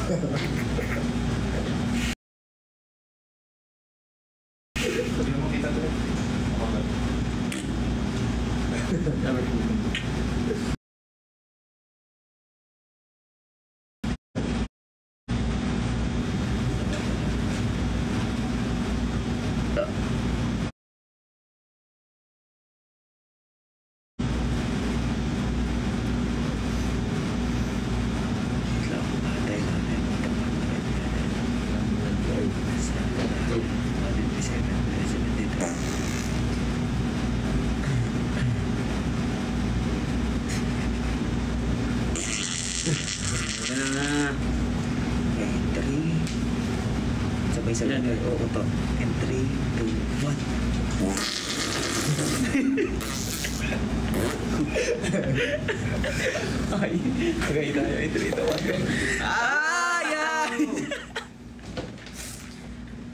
Hindi mo kita to. Sabay-sabay tayo. Oo to. And 3, 2, 1. Ay, tagay tayo. And 3, 2, 1. Ay!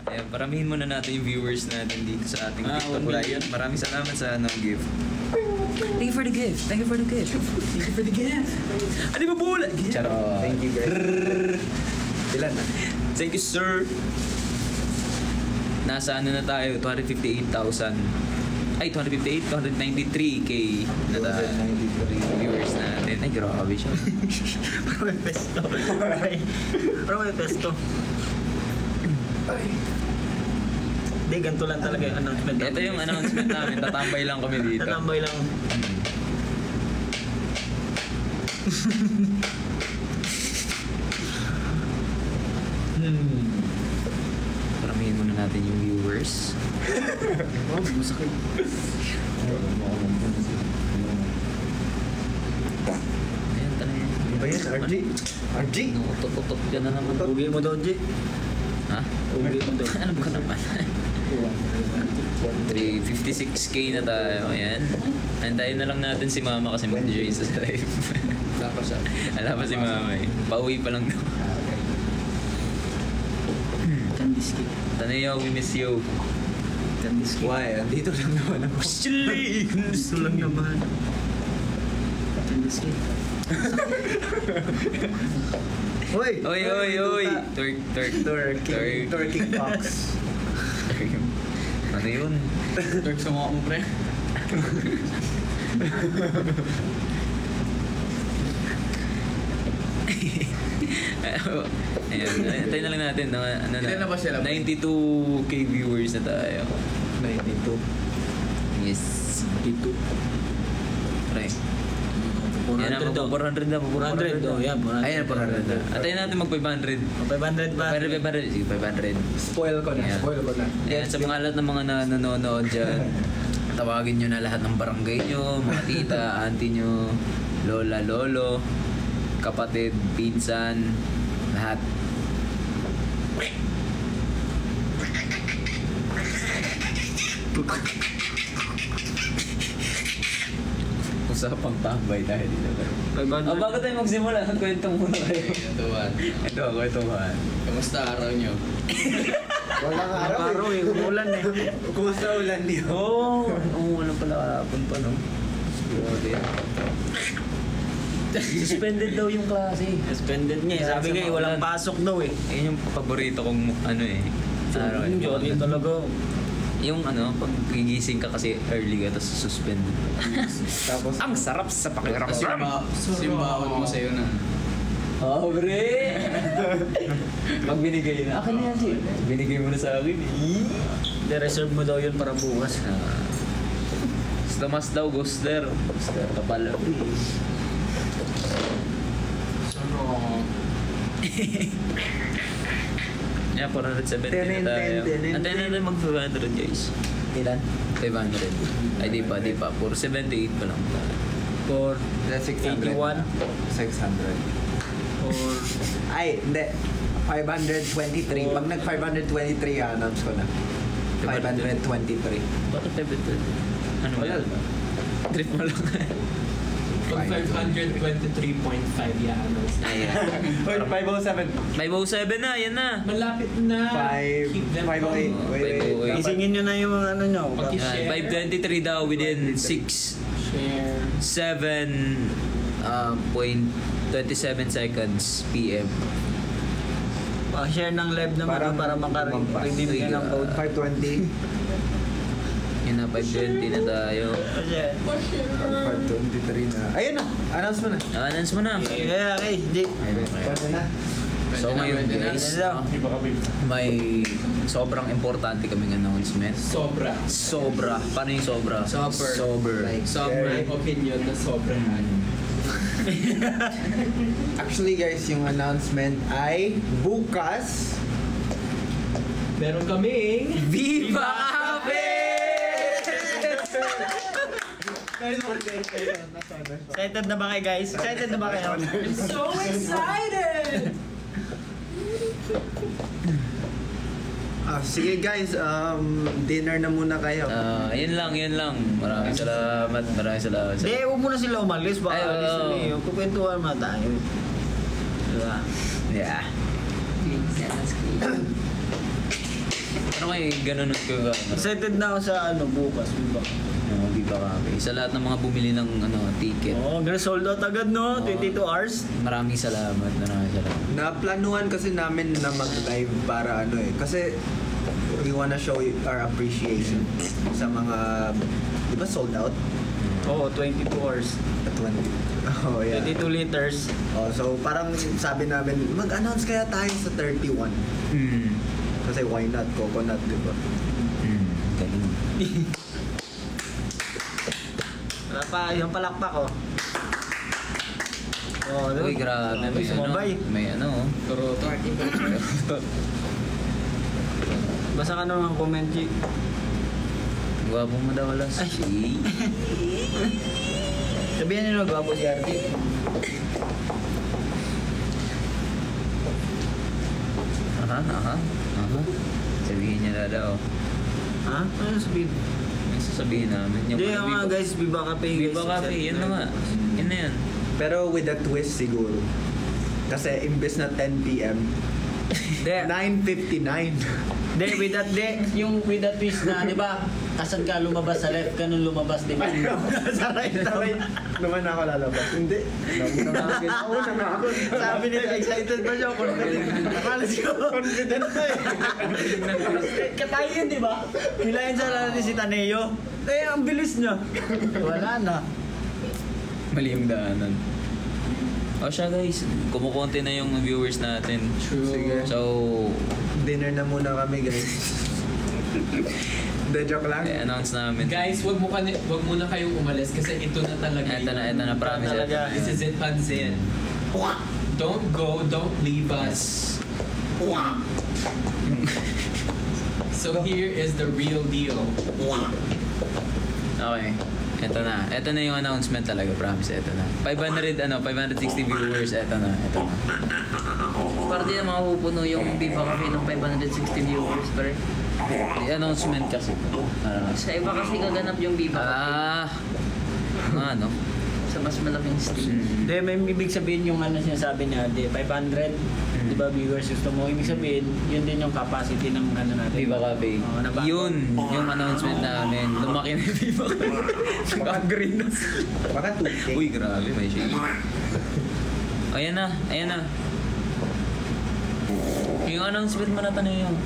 Ayan, paramihin muna natin yung viewers natin dito sa ating TikTok live. Maraming salamat sa gift. Thank you for the gift. Thank you for the gift. Thank you for the gift. Ano ba bula? Charot. Thank you guys. Ilan na? Thank you, sir. Nasa ano na tayo? 258,000. Ay, 258, 293K na tayo. 293 viewers natin. Ay, grabe siya. Parang may pesto. Parang may pesto. Hindi, ganito lang talaga yung announcement. Ito yung announcement namin. Tatambay lang kami dito. Tatambay lang. Paramihin muna natin yung viewers. Oh, masakit. Ayan, tanay. Ano ba yan? RG? RG? Tutok ka na naman. Ugi mo daw, G. Ha? Ugi mo daw. Ano ba naman? 356K na tayo. Ayan. Antayin na lang natin si Mama kasi mag-join sa live. Wala pa si Mama eh. Pauwi pa lang daw. Candiski. Tanayaw, we miss you. Candiski. Why? Andito lang naman ako. Actually! Gusto lang naman. Candiski. Hoy! Oy, oy, oy! Turking fox. Ano yun? Turk sa mga pre. Ayan, antayin na lang natin. Ano Ilan na ba sila? 92K viewers na tayo. 92. Yes. 92. Pre. Yan na, 400 na. 400. Oh, yan, 400. Ayan, 400 na. Antayin natin mag 500. 500 ba? 500. Sige, 500. Spoil ko na. Ayan. Spoil ko na. Ayan, sa mga lahat ng mga nanonood dyan, tawagin nyo na lahat ng barangay nyo, mga tita, auntie nyo, lola, lolo, kapatid, pinsan, lahat. Usapang tambay dahil dito. Bago tayo magsimula, kwento muna kayo. Ito, kwentuhan. Kamusta araw nyo? Walang araw eh. Umulan eh. Kumusta ulan niyo? Oo, umulan pala kahapon pa, no? Suspended daw yung klase. Suspended niya eh. Sabi nga eh, walang pasok daw eh. Ayun yung paborito kong ano eh. Araw. Yun talaga. Yung ano, pag gigising ka kasi early ka, tapos suspend. Tapos, Ang sarap sa pakiramdam. simbawat mo sa'yo na. Oh, bre! Pag binigay na, akin na yan siya. Binigay mo na sa akin eh. De-reserve mo daw yun para bukas. Mas daw, Ghoster. Ghoster ka pala. Yeah, 470 na tayo. Antayin na rin mag-500 guys. Ilan? 500. Ay, di pa. 478 pa lang. For 600. 81? 600. Or... Ay, hindi. 523. Pag nag-523, announce ko na. 523. Bakit 500? Ano ba? Trip mo lang. Pag 523.5 yan. Wait, 507. 507 na, yan na. Malapit na. 508. Wait. Isingin nyo na yung mga ano nyo. Pag-share. 523 daw within 6, Share. 7.27 seconds PM. Share ng live naman para maka-redeem ka ng code. 520. Yun na, 520 na tayo. Share. 523 na. Ayun na, announce mo na. Announce mo na. Yeah, okay. Jake. Pwede na. So ngayon guys, may sobrang importante kaming announcement. Sobra. Paano yung sobra? Sober. Sobrang opinion na sobrahan. Actually guys, yung announcement ay bukas. Meron kaming Viva Cafe! Excited na ba kayo, guys? Excited na ba kayo? I'm so excited! Sige guys, dinner na muna kayo. Yun lang. Maraming salamat. Hindi, huwag muna sila umalis. Baka Ay, alis na eh. Kukwentuhan mo tayo. Diba? Yeah. Ano kayo ganun ko ba? Excited na ako sa bukas. Diba? Viva Cafe. Sa lahat ng mga bumili ng ticket. Gonna sold out agad, no? 22 hours. Maraming salamat. Naplanuhan kasi namin na mag-live para kasi we wanna show our appreciation sa mga, di ba sold out? 22 hours. 20. Oh yeah. 22 liters. So parang sabi namin, mag-announce kaya tayo sa 31. Kasi why not? Coconut, di ba? Galing. Wala pa, yung palakpak ko. Uy, grabe. May sumabay. May Turoto. Basa ka naman ang comment, G. Gwapo mo daw alas. Sabihan nyo na gwapo si RT. Aha. Sabihin niya na daw. Ha? Ano sabihin? May sasabihin namin. Hindi nga guys, Viva Cafe guys. Viva Cafe, yun na nga. Yun na yan. Pero with a twist siguro. Kasi imbes na 10 p.m. 9:59. Hindi, with that twist na, di ba? Kasan ka lumabas sa left ka nung lumabas, di ba? Sa right Naman ako lalabas. Hindi. Nauna na ako. Sabi nila, excited ba siya? Confident. Akalas ko. Confident na eh. Katayo yun, di ba? Hilayin sa natin si Taneo. Ang bilis niya. Wala na. Mali yung daanan. Siya guys, kumukonti na yung viewers natin. True. Sige. So, Dinner na muna kami guys. De joke lang. announce namin. Guys, wag muna kayong umalis kasi ito na talaga. Ito na, promise. Talaga. This is it, Pansin. Don't go, don't leave us. So here is the real deal. Okay. Ito na yung announcement talaga, promise. Ito na. 560 viewers. Ito na. Para di na mapupuno yung Viva Cafe ng 560 viewers, pre. The announcement kasi. Sa iba kasi gaganap yung Viva Cafe. Ano? Sa mas malaking stage. Hindi, may ibig sabihin yung sinasabi niya, 500. Di ba viewers gusto mo? Ibig sabihin, yun din yung capacity ng natin. Viva Cafe. Nabago. Yun, yung announcement namin. Lumaki na yung Viva Cafe. Nag-upgrade na. Baka 2K. Uy, grabe, may shake. Ayan na. Yung announcement mo na tanong yung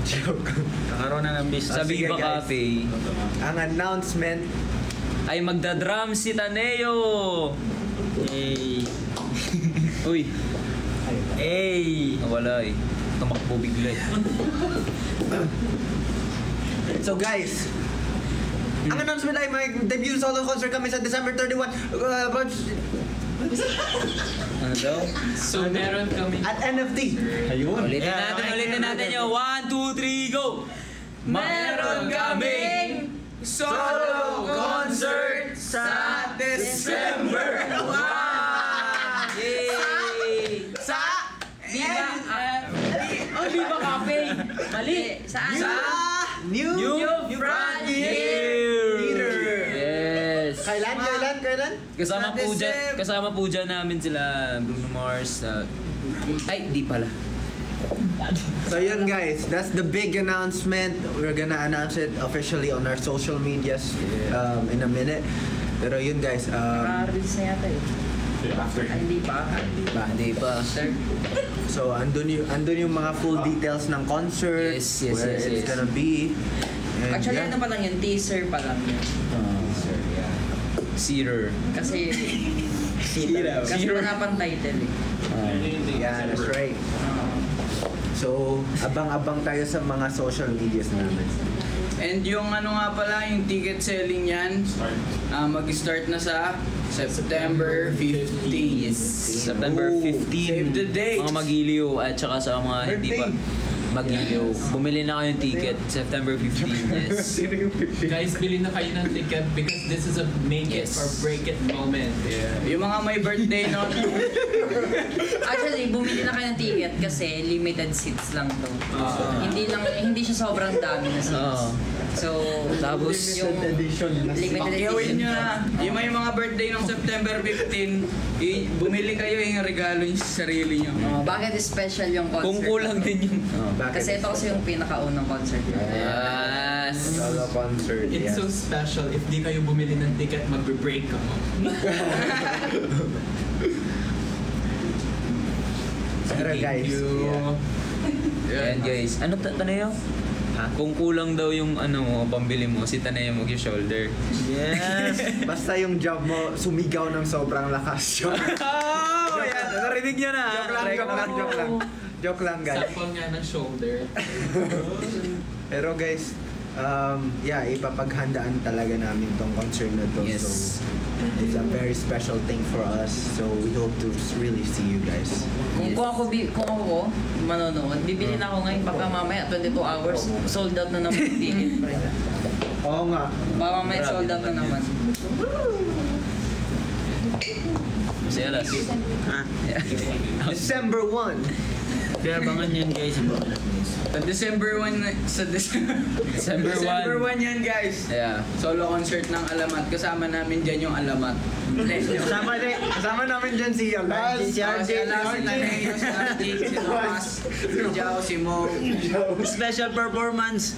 Joke. Kakaroon na ng business. sa sige, Viva guys. Cafe Ang announcement. ay magdadrum si Taneo. Hey. Uy, Hey. nawala eh. Tumakbo bigla eh. So guys, ang announcement ay may debut solo concert kami sa December 31 Ano daw? So meron kami. at NFT. Ayun. Ulitin natin yung 1, 2, 3, go! Meron kaming Solo concert sa December 1! Yay! Sa Viva Cafe! Mali! Saan? Sa New Front Theater. Yes! Kailan? Kasama Sa po dyan, December. kasama po dyan namin sila Bruno Mars. Ay, di pala. So yun guys, that's the big announcement. We're gonna announce it officially on our social medias in a minute. Pero yun guys, Naka-release na yata eh. Hindi pa. Hindi pa. Sir. So, andun yung mga full details ng concert, Yes, yes, where yes, it's yes. gonna be. And Actually, yeah. ano pa lang yun? Teaser pa lang yun. Seater. Kasi wala pang title eh. Yeah, that's right. So, abang-abang tayo sa mga social medias namin. And yung ano nga pala, yung ticket selling yan, mag-start na sa September 15. Yes. September 15. Save the date. Mga magiliw at saka sa mga hindi pa magiliw. Bumili na kayong ticket. September 15. Yes. Guys, bili na kayo ng ticket because this is a make it Yes. or break it moment. Yung mga may birthday nun. Actually, bumili na kayo ng ticket kasi limited seats lang to. Hindi siya sobrang dami na seats. So, Tapos, yung limited Pakyawin edition. nyo na. Yung may mga birthday ng September 15, bumili kayo yung regalo nyo sa sarili nyo. Bakit special yung concert? kung kulang din yung... Kasi ito kasi yung pinakaunang concert. Yes. Solo concert, It's so special. If di kayo bumili ng ticket, magbe-break ako. Pero guys, Ayan guys. Ano Tanayo? Kung kulang daw yung ano mo, pambili mo, si Tanayo mag-shoulder. yes. Basta yung job mo, sumigaw ng sobrang lakas. Joke Oh! Yan! Narinig nyo na! lang. Joke lang, guys. Sample nga ng shoulder. Pero guys, yeah, ipapaghandaan talaga namin tong concert na to. Yes. So, it's a very special thing for us. So, we hope to really see you guys. Kung ako manonood, bibili na ako ngayon baka mamaya 22 hours sold out na naman yung ticket. Oo nga. Baka mamaya sold out na naman. Si Alas. December 1. Kaya abangan yan guys. Sa December 1 December 1. December 1 yan guys. Yeah. Solo concert ng Alamat. Kasama namin dyan yung Alamat. Kasama namin dyan si Alas. Si Alas, si Naneo, si Artie, si Tomas, si Jao, si Mo. Special performance.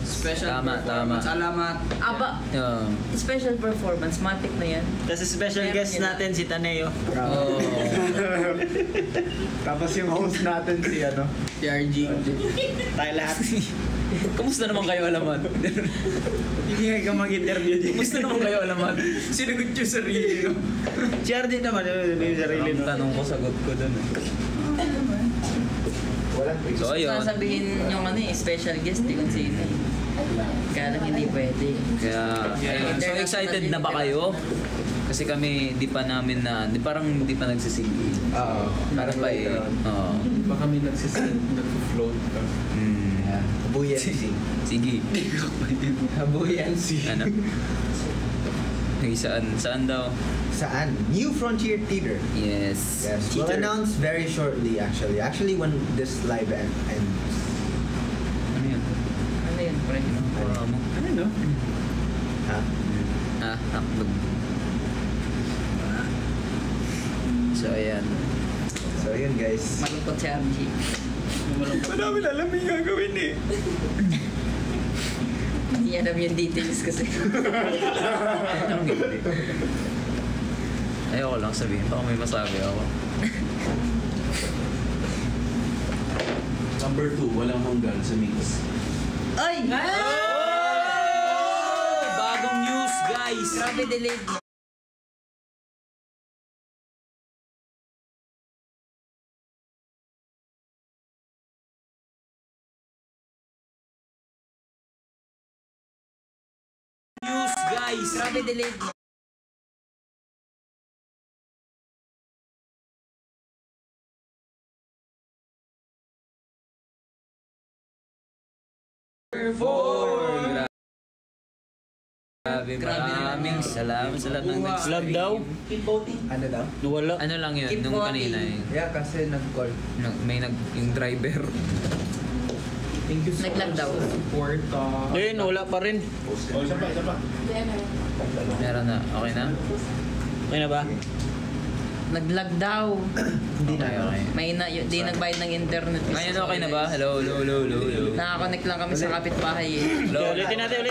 Special Tama, performance, tama. Alamat. Aba, special performance, matic na yan. Kasi special guest natin si Taneo. Oh. Tapos yung host natin si ano. Si RG. Tayo lahat. Kamusta naman kayo Alaman? Hindi nga ka mag-interview din. Kamusta naman kayo Alaman? Sinagot yung sarili. Si RD naman, yung sarili Ang tanong ko, sagot ko dun. So ayun. Sasabihin yung special guest, di kung sino eh. Kaya lang hindi pwede. Kaya, ayun. So excited na ba kayo? Kasi kami, di pa nagsisinggi. Oo. Parang ba eh? Oo. Baka may nag-float ka. Buoyancy. Sige. Buoyancy. Ano? Saan daw? Saan? New Frontier Theater. Yes. Yes. We'll announce very shortly actually. Actually when this live ends. Ano yun? Ano yun, pre? Ano no? Ha? Hotdog. So ayan. So yun guys. Malungkot si RG. Madami na alam yung gagawin eh. Hindi niya alam yung details kasi. Anong hindi? Ayoko lang sabihin. Baka may masabi ako. Number 2, walang hanggan sa mix. Ay! Bagong news guys! Grabe delayed. News guys! Grabe delayed. Grabe, maraming salamat sa lahat ng Vlog daw? Ano daw? Nawala. Ano lang yun, Keep nung walking. kanina eh. Yeah, kasi nag-call. Yung driver. Thank you so Naglag much daw. sa support. Ayun, wala pa rin. Meron na. Okay na? Okay na ba? Naglag daw. Hindi Okay, okay. May di nagbayad ng internet. Ngayon okay na ba? Hello. Nakakonect lang kami sa kapitbahay eh. Hello. Ulitin natin.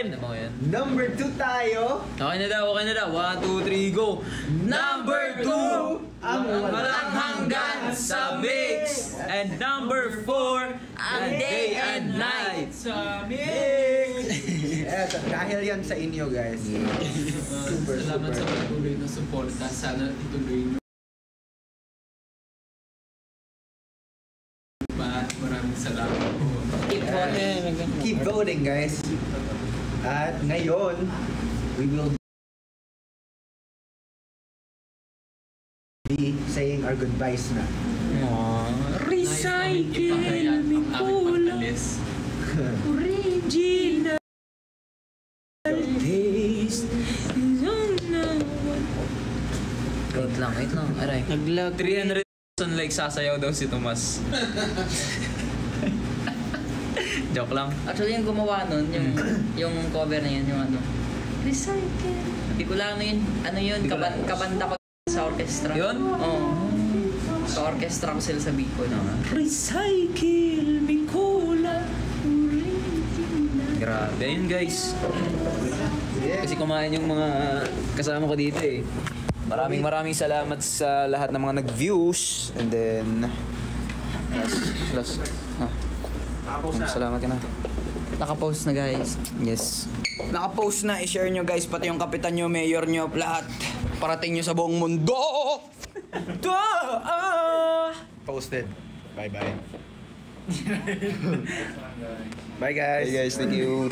Ano mo yan? Number 2 tayo. Okay na daw. 1, 2, 3, go! Number Walang hanggan sa mix. And number 4, a day and night sa mix. Yes, dahil yan sa inyo guys. Salamat sa patuloy na suporta. Sana ituloy nyo pa. Maraming salamat po. Keep voting guys. At ngayon, we will be saying our goodbyes na. Recycle Ang aming pagkalis. original taste is on the Wait lang. Aray. Naglag. 300,000 like sasayaw daw si Tomas. Joke lang. Actually, yung gumawa nun, yung cover na yun, yung ano, Recycle. Hindi ko lang ano yun, kabanda ko sa orchestra. Yun? Oo. Sa orchestra ko sila sa Bicol. Recycle Bicola original. Grabe yun guys. Kasi kumain yung mga kasama ko dito eh. Maraming salamat sa lahat ng mga nag-views. And then last. Salamat ka na. Nakapost na guys. Yes. Nakapost na, i-share nyo guys, pati yung kapitan nyo, mayor nyo, lahat. Parating nyo sa buong mundo! Posted. Bye-bye. Bye guys. Hey guys, thank you.